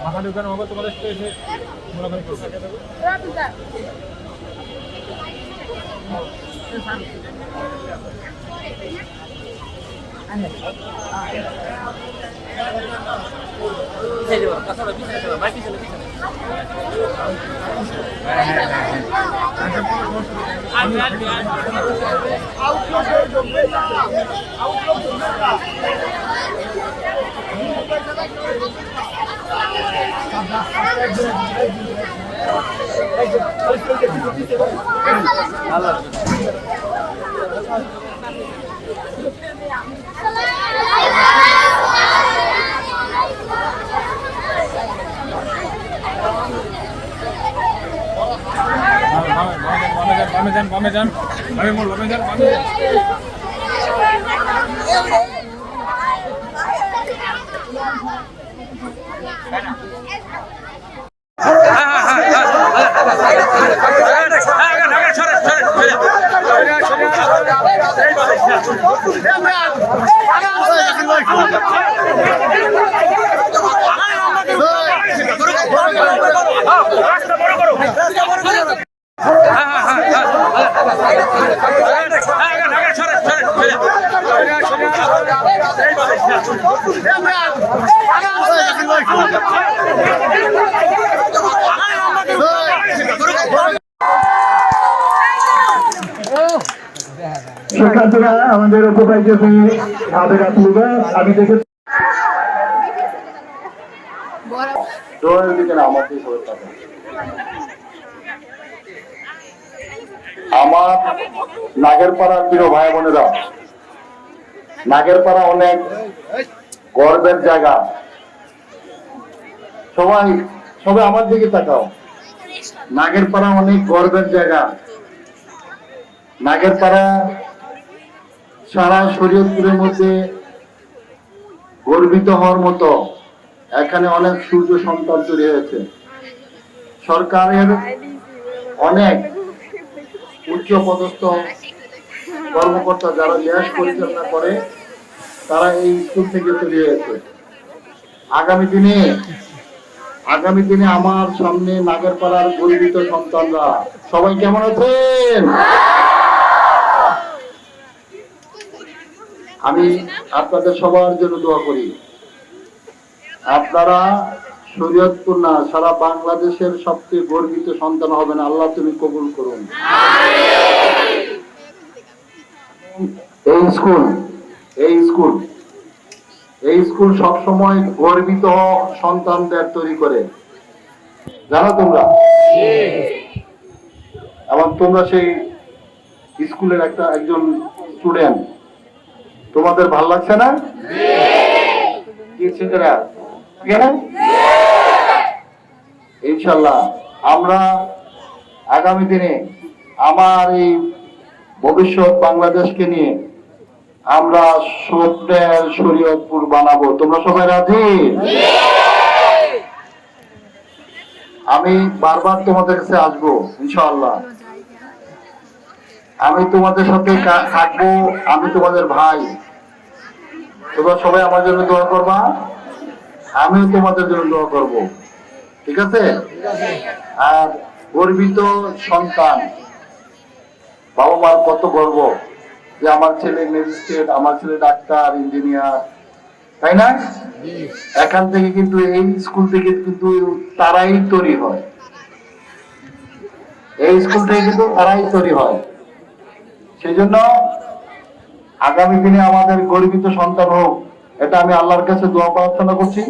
মাথা ঢুকানো হবে তোমাদের সাথে এসে মোলাকানি করবে। বামে যান শিক্ষার্থীরা আমাদের উপকারী আমি দেখে আমার নাগেরপাড়ার প্রিয় ভাই বোনেরা, নাগেরপাড়া অনেক গর্বের জায়গা। সবাই আমার দিকে তাকাও। নাগেরপাড়া অনেক গর্বের জায়গা। নাগেরপাড়া সারা শরীয়তপুরের মধ্যে গর্বিত হওয়ার মতো এখানে অনেক সূর্য সন্তান তৈরি হয়েছে। সরকারের অনেক উচ্চ পদস্থ কর্মকর্তা যারা দেশ পরিচালনা করে তারা এই স্কুল থেকে তৈরি হয়েছে। আগামী দিনে আমার সামনে নাগেরপাড়ার গর্বিত সন্তানরা সবাই কেমন আছেন? আমি আপনাদের সবার জন্য দোয়া করি। আপনারা শরীয়তপুর না সারা বাংলাদেশের সবচেয়ে গর্বিত সন্তান হবেন। আল্লাহ তুমি কবুল করুন। এই স্কুল সবসময় গর্বিত সন্তানদের তৈরি করে, জানো তোমরা। এবং তোমরা সেই স্কুলের একজন স্টুডেন্ট। তোমাদের ভাল লাগছে না? ইনশাল্লাহ আমরা আগামী দিনে আমার এই ভবিষ্যৎ বাংলাদেশকে নিয়ে আমরা স্বপ্নের শরীয়তপুর বানাবো। তোমরা সবাই রাজি? আমি বারবার তোমাদের কাছে আসবো ইনশাআল্লাহ। আমি তোমাদের সাথে থাকবো, আমি তোমাদের ভাই। তোমরা সবাই আমার জন্য দোয়া করবা, আমিও তোমাদের জন্য দোয়া করব, ঠিক আছে? আর গর্বিত সন্তান, বাবা মার কত গর্ব যে আমার ছেলে ম্যাজিস্ট্রেট, আমার ছেলে ডাক্তার, ইঞ্জিনিয়ার, তাই না? এখান থেকে কিন্তু এই স্কুল থেকে কিন্তু তারাই তৈরি হয়, এই স্কুল থেকে কিন্তু তারাই তৈরি হয়। সেই জন্য আগামী দিনে আমাদের গর্বিত সন্তান হোক, এটা আমি আল্লাহর কাছে দোয়া প্রার্থনা করছি।